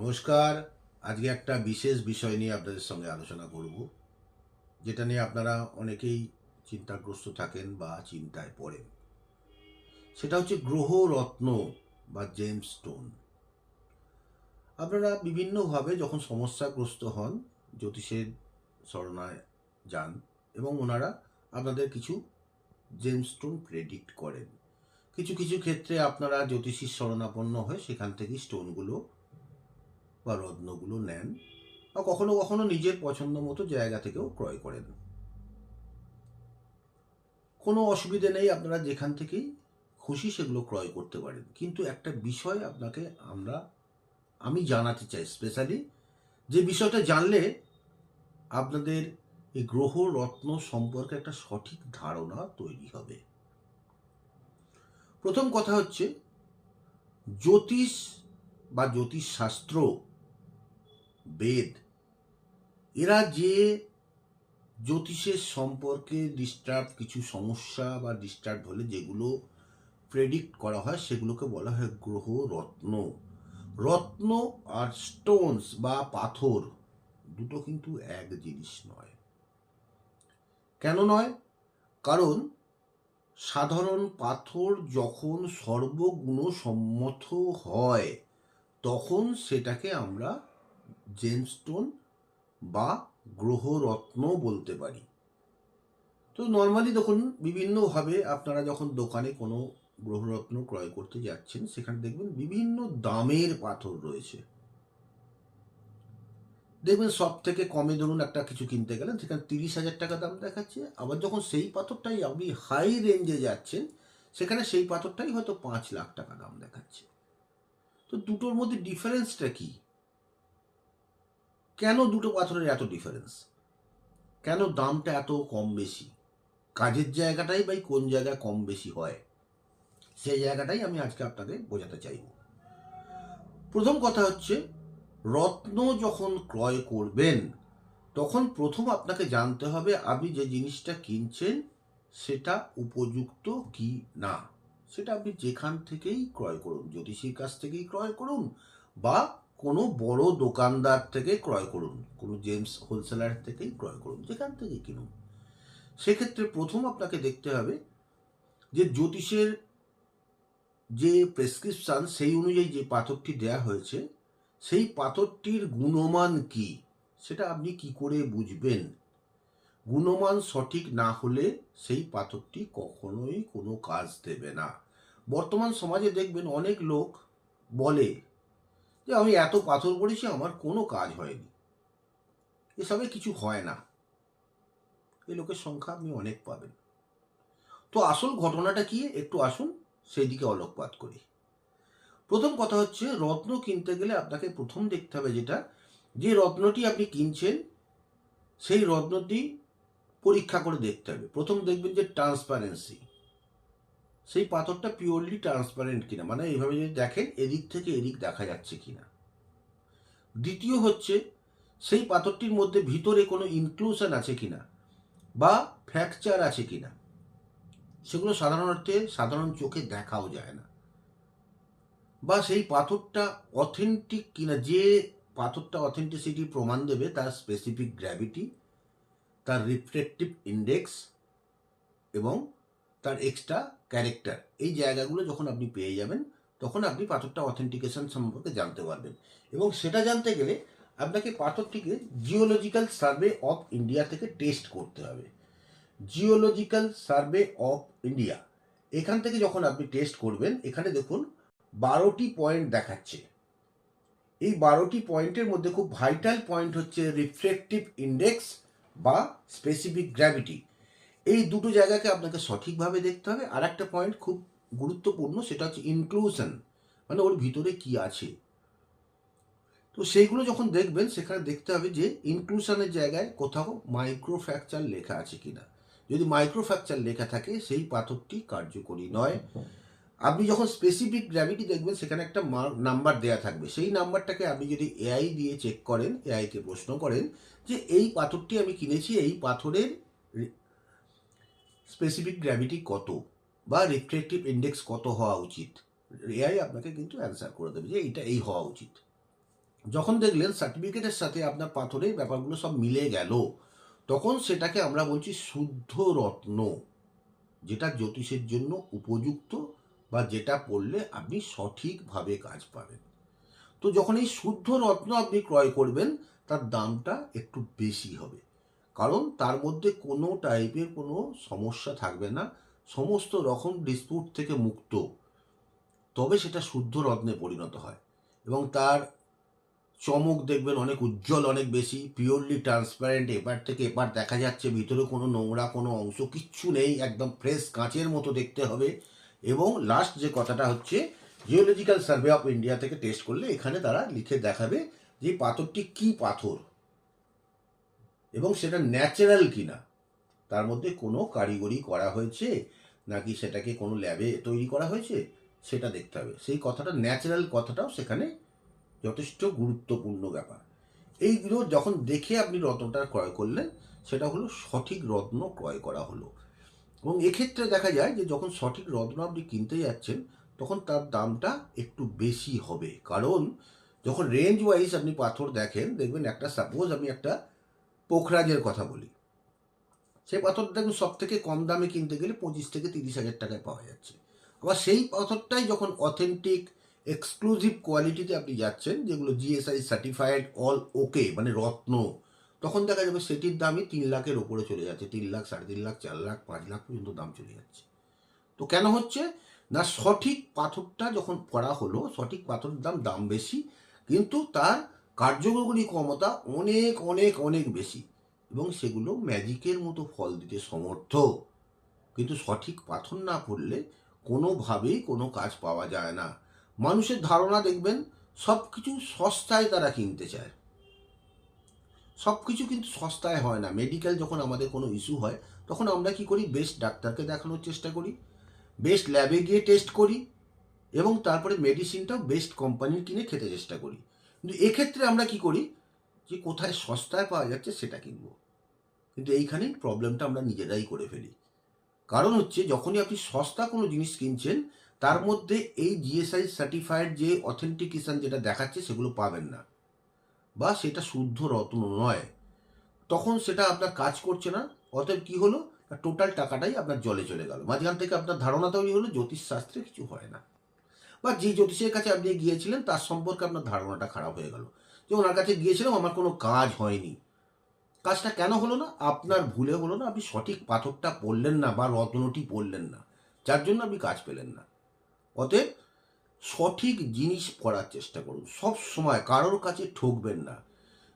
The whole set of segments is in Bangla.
নমস্কার। আজকে একটা বিশেষ বিষয় নিয়ে আপনাদের সঙ্গে আলোচনা করব, যেটা নিয়ে আপনারা অনেকেই চিন্তাগ্রস্ত থাকেন বা চিন্তায় পড়েন। সেটা হচ্ছে গ্রহ রত্ন বা জেমস স্টোন। আপনারা বিভিন্নভাবে যখন সমস্যাগ্রস্ত হন, জ্যোতিষের শরণায় যান এবং ওনারা আপনাদের কিছু জেমস স্টোন প্রেডিক্ট করেন। কিছু কিছু ক্ষেত্রে আপনারা জ্যোতিষীর শরণাপন্ন হয়ে সেখান থেকে স্টোনগুলো বা রত্নগুলো নেন, বা কখনো কখনো নিজের পছন্দ মতো জায়গা থেকেও ক্রয় করেন। কোনো অসুবিধে নেই, আপনারা যেখান থেকেই খুশি সেগুলো ক্রয় করতে পারেন। কিন্তু একটা বিষয় আপনাকে আমি জানাতে চাই স্পেশালি, যে বিষয়টা জানলে আপনাদের এই গ্রহ রত্ন সম্পর্কে একটা সঠিক ধারণা তৈরি হবে। প্রথম কথা হচ্ছে, জ্যোতিষ বা জ্যোতিষশাস্ত্র, বেদ, এরা যে জ্যোতিষের সম্পর্কে কিছু সমস্যা বা ডিস্টার্ব হলে যেগুলো প্রেডিক্ট করা হয় সেগুলোকে বলা হয় গ্রহ রত্ন। রত্ন আর স্টোনস বা পাথর দুটো কিন্তু এক জিনিস নয়। কেন নয়? কারণ সাধারণ পাথর যখন সর্বগুণসম্মত হয় তখন সেটাকে আমরা জেমস্টোন বা গ্রহরত্ন বলতে পারি। তো নর্মালি দেখুন, বিভিন্নভাবে আপনারা যখন দোকানে কোনো গ্রহরত্ন ক্রয় করতে যাচ্ছেন, সেখানে দেখবেন বিভিন্ন দামের পাথর রয়েছে। দেখবেন সব থেকে কমে ধরুন একটা কিছু কিনতে গেলেন, সেখানে 30,000 টাকা দাম দেখাচ্ছে। আবার যখন সেই পাথরটাই আপনি হাই রেঞ্জে যাচ্ছেন, সেখানে সেই পাথরটাই হয়তো 5 লাখ টাকা দাম দেখাচ্ছে। তো দুটোর মধ্যে ডিফারেন্সটা কি? কেন দুটো পাথরের এত ডিফারেন্স? কেন দামটা এত কম বেশি? কাজের জায়গাটাই বা কোন জায়গায় কম বেশি হয়, সেই জায়গাটাই আমি আজকে আপনাদের বোঝাতে চাইব। প্রথম কথা হচ্ছে, রত্ন যখন ক্রয় করবেন তখন প্রথম আপনাকে জানতে হবে আপনি যে জিনিসটা কিনছেন সেটা উপযুক্ত কি না। সেটা আপনি যেখান থেকেই ক্রয় করুন, জ্যোতিষীর কাছ থেকেই ক্রয় করুন বা কোনো বড় দোকানদার থেকে ক্রয় করুন, কোনো জেমস হোলসেলার থেকেই ক্রয় করুন, যেখান থেকেই কিনুন, সেক্ষেত্রে প্রথম আপনাকে দেখতে হবে যে জ্যোতিষের যে প্রেসক্রিপশন সেই অনুযায়ী যে পাথরটি দেয়া হয়েছে সেই পাথরটির গুণমান কি, সেটা আপনি কি করে বুঝবেন? গুণমান সঠিক না হলে সেই পাথরটি কখনোই কোনো কাজ দেবে না। বর্তমান সমাজে দেখবেন অনেক লোক বলে যে আমি এত পাথর পড়েছি, আমার কোনো কাজ হয়নি। এসবে কিছু হয় না। এই লোকের সংখ্যা আপনি অনেক পাবেন। তো আসল ঘটনাটা কি, একটু আসুন সেই দিকে আলোকপাত করি। প্রথম কথা হচ্ছে, রত্ন কিনতে গেলে আপনাকে প্রথম দেখতে হবে যেটা, যে রত্নটি আপনি কিনছেন সেই রত্নটি পরীক্ষা করে দেখতে হবে। প্রথম দেখবেন যে ট্রান্সপারেন্সি, সেই পাথরটা পিওরলি ট্রান্সপারেন্ট কিনা, মানে এইভাবে যদি দেখেন এদিক থেকে এদিক দেখা যাচ্ছে কিনা। দ্বিতীয় হচ্ছে, সেই পাথরটির মধ্যে ভিতরে কোনো ইনক্লুশন আছে কিনা বা ফ্র্যাকচার আছে কিনা। সেগুলো সাধারণ চোখে দেখাও যায় না। বা সেই পাথরটা অথেন্টিক কিনা, যে পাথরটা অথেন্টিসিটি প্রমাণ দেবে তার স্পেসিফিক গ্র্যাভিটি, তার রিফ্লেকটিভ ইন্ডেক্স এবং তার এক্সট্রা ক্যারেক্টার, এই জায়গাগুলো যখন আপনি পেয়ে যাবেন তখন আপনি পাথরটা অথেন্টিকেশন সম্পর্কে জানতে পারবেন। এবং সেটা জানতে গেলে আপনাকে পাথরটিকে জিওলজিক্যাল সার্ভে অফ ইন্ডিয়া থেকে টেস্ট করতে হবে। জিওলজিক্যাল সার্ভে অফ ইন্ডিয়া, এখান থেকে যখন আপনি টেস্ট করবেন, এখানে দেখুন 12টি পয়েন্ট দেখাচ্ছে। এই 12টি পয়েন্টের মধ্যে খুব ভাইটাল পয়েন্ট হচ্ছে রিফ্লেকটিভ ইন্ডেক্স বা স্পেসিফিক গ্র্যাভিটি। এই দুটো জায়গাকে আপনাকে সঠিকভাবে দেখতে হবে। আর একটা পয়েন্ট খুব গুরুত্বপূর্ণ, সেটা হচ্ছে ইনক্লুশন, মানে ওর ভিতরে কি আছে। তো সেইগুলো যখন দেখবেন সেখানে দেখতে হবে যে ইনক্লুশনের জায়গায় কোথাও মাইক্রোফ্র্যাকচার লেখা আছে কিনা। যদি মাইক্রোফ্র্যাকচার লেখা থাকে সেই পাথরটি কার্যকরী নয়। আপনি যখন স্পেসিফিক গ্র্যাভিটি দেখবেন সেখানে একটা নাম্বার দেয়া থাকবে, সেই নাম্বারটাকে আপনি যদি এআই দিয়ে চেক করেন, এআইকে প্রশ্ন করেন যে এই পাথরটি আমি কিনেছি, এই পাথরের স্পেসিফিক গ্র্যাভিটি কত বা রিফ্লেকটিভ ইন্ডেক্স কত হওয়া উচিত, এআই আপনাকে কিন্তু অ্যান্সার করে দেবে যে এইটা এই হওয়া উচিত। যখন দেখলেন সার্টিফিকেটের সাথে আপনার পাথরের ব্যাপারগুলো সব মিলে গেল, তখন সেটাকে আমরা বলছি শুদ্ধ রত্ন, যেটা জ্যোতিষের জন্য উপযুক্ত বা যেটা পড়লে আপনি সঠিকভাবে কাজ পাবেন। তো যখন এই শুদ্ধ রত্ন আপনি ক্রয় করবেন, তার দামটা একটু বেশি হবে, কারণ তার মধ্যে কোনো টাইপের কোনো সমস্যা থাকবে না, সমস্ত রকম ডিসপুট থেকে মুক্ত, তবে সেটা শুদ্ধ রত্নে পরিণত হয়। এবং তার চমক দেখবেন অনেক উজ্জ্বল, অনেক বেশি, পিওরলি ট্রান্সপারেন্ট, এপার থেকে এপার দেখা যাচ্ছে, ভিতরে কোনো নোংরা কোনো অংশ কিচ্ছু নেই, একদম ফ্রেশ কাঁচের মতো দেখতে হবে। এবং লাস্ট যে কথাটা হচ্ছে, জিওলজিক্যাল সার্ভে অফ ইন্ডিয়া থেকে টেস্ট করলে এখানে তারা লিখে দেখাবে যে পাথরটি কি পাথর এবং সেটা ন্যাচারাল কিনা, তার মধ্যে কোনো কারিগরি করা হয়েছে নাকি সেটাকে কোনো ল্যাবে তৈরি করা হয়েছে, সেটা দেখতে হবে। সেই কথাটা, ন্যাচারাল কথাটাও সেখানে যথেষ্ট গুরুত্বপূর্ণ ব্যাপার। এইগুলো যখন দেখে আপনি রত্নটা ক্রয় করলেন, সেটা হলো সঠিক রত্ন ক্রয় করা হলো। এবং এক্ষেত্রে দেখা যায় যে যখন সঠিক রত্ন আপনি কিনতে যাচ্ছেন, তখন তার দামটা একটু বেশি হবে, কারণ যখন রেঞ্জ ওয়াইজ আপনি পাথর দেখেন, দেখবেন একটা, সাপোজ আমি একটা পোখরাজের কথা বলি, সেই পাথরটা দেখবেন সব থেকে কম দামে কিনতে গেলে 25 থেকে 30 হাজার টাকায় পাওয়া যাচ্ছে। আবার সেই পাথরটাই যখন অথেন্টিক এক্সক্লুসিভ কোয়ালিটিতে আপনি যাচ্ছেন, যেগুলো জিএসআই সার্টিফাইড অল ওকে মানে রত্ন, তখন দেখা যাবে সেটির দামই 3 লাখের ওপরে চলে যাচ্ছে, 3 লাখ, 3.5 লাখ, 4 লাখ, 5 লাখ পর্যন্ত দাম চলে যাচ্ছে। তো কেন হচ্ছে না, সঠিক পাথরটা যখন করা হলো, সঠিক পাথরের দাম বেশি, কিন্তু তার কার্যকরী ক্ষমতা অনেক অনেক অনেক বেশি, এবং সেগুলো ম্যাজিকের মতো ফল দিতে সমর্থ। কিন্তু সঠিক পাথর না পড়লে কোনোভাবেই কোনো কাজ পাওয়া যায় না। মানুষের ধারণা দেখবেন সব কিছু সস্তায় তারা কিনতে চায়, সব কিছু কিন্তু সস্তায় হয় না। মেডিকেল যখন আমাদের কোনো ইস্যু হয়, তখন আমরা কি করি, বেস্ট ডাক্তারকে দেখানোর চেষ্টা করি, বেস্ট ল্যাবে গিয়ে টেস্ট করি, এবং তারপরে মেডিসিনটাও বেস্ট কোম্পানির কিনে খেতে চেষ্টা করি। কিন্তু এক্ষেত্রে আমরা কি করি, যে কোথায় সস্তায় পাওয়া যাচ্ছে সেটা কিনবো। কিন্তু এইখানেই প্রবলেমটা আমরা নিজেরাই করে ফেলি। কারণ হচ্ছে, যখনই আপনি সস্তা কোনো জিনিস কিনছেন, তার মধ্যে এই জিএসআই সার্টিফাইড যে অথেন্টিকেশন যেটা দেখাচ্ছে, সেগুলো পাবেন না, বা সেটা শুদ্ধ রত্ন নয়, তখন সেটা আপনার কাজ করছে না। অতএব কি হলো, টোটাল টাকাটাই আপনার জলে চলে গেল। মাঝখান থেকে আপনার ধারণা তৈরি হলো জ্যোতিষশাস্ত্রে কিছু হয় না, বা যে জ্যোতিষের কাছে আপনি গিয়েছিলেন তার সম্পর্কে আপনার ধারণাটা খারাপ হয়ে গেল, যে ওনার কাছে গিয়েছিলাম, আমার কোনো কাজ হয়নি। কাজটা কেন হলো না, আপনার ভুলে হলো না, আপনি সঠিক পাথরটা পড়লেন না বা রত্নটি পড়লেন না, যার জন্য আপনি কাজ পেলেন না। অতএব সঠিক জিনিস করার চেষ্টা করুন, সব সময় কারোর কাছে ঠকবেন না।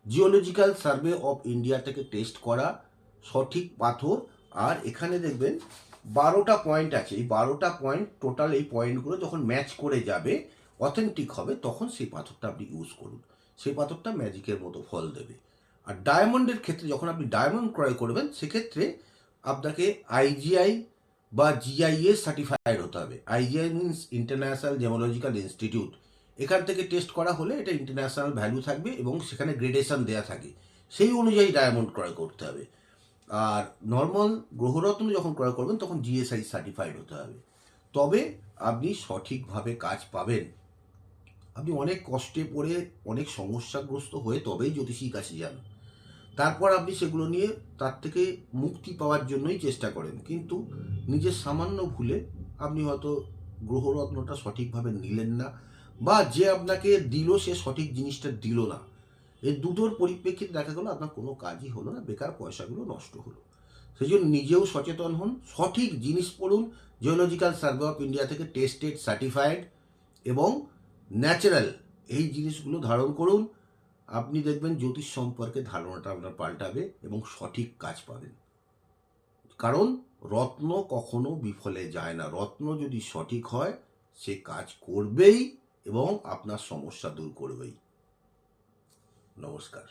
জিওলজিক্যাল সার্ভে অফ ইন্ডিয়া থেকে টেস্ট করা সঠিক পাথর। আর এখানে দেখবেন 12টা পয়েন্ট আছে, এই 12টা পয়েন্ট, টোটাল এই পয়েন্টগুলো যখন ম্যাচ করে যাবে, অথেন্টিক হবে, তখন সেই পাথরটা আপনি ইউজ করুন, সেই পাথরটা ম্যাজিকের মতো ফল দেবে। আর ডায়মন্ডের ক্ষেত্রে যখন আপনি ডায়মন্ড ক্রয় করবেন, সেক্ষেত্রে আপনাকে আইজিআই বা জিআইএস সার্টিফাইড হতে হবে। IGI means international gemological institute, এখান থেকে টেস্ট করা হলে এটা ইন্টারন্যাশনাল ভ্যালু থাকবে এবং সেখানে গ্রেডেশন দেওয়া থাকে, সেই অনুযায়ী ডায়মন্ড ক্রয় করতে হবে। আর নর্মাল গ্রহরত্ন যখন ক্রয় করবেন, তখন জিএসআই সার্টিফাইড হতে হবে, তবে আপনি সঠিকভাবে কাজ পাবেন। আপনি অনেক কষ্টে পড়ে, অনেক সমস্যাগ্রস্ত হয়ে তবেই জ্যোতিষীর কাছে যান, তারপর আপনি সেগুলো নিয়ে তার থেকে মুক্তি পাওয়ার জন্যই চেষ্টা করেন, কিন্তু নিজের সামান্য ভুলে আপনি হয়তো গ্রহরত্নটা সঠিকভাবে নিলেন না, বা যে আপনাকে দিল সে সঠিক জিনিসটা দিল না, এই দুটোর পরিপ্রেক্ষিতে দেখা গেলো আপনার কোনো কাজই হলো না, বেকার পয়সাগুলো নষ্ট হলো। সেই জন্য নিজেও সচেতন হন, সঠিক জিনিস পড়ুন, জিওলজিক্যাল সার্ভে অফ ইন্ডিয়া থেকে টেস্টেড, সার্টিফাইড এবং ন্যাচারাল, এই জিনিসগুলো ধারণ করুন। আপনি দেখবেন জ্যোতিষ সম্পর্কে ধারণাটা আপনার পাল্টাবে এবং সঠিক কাজ পাবেন। কারণ রত্ন কখনো বিফলে যায় না, রত্ন যদি সঠিক হয় সে কাজ করবেই এবং আপনার সমস্যা দূর করবেই। নমস্কার।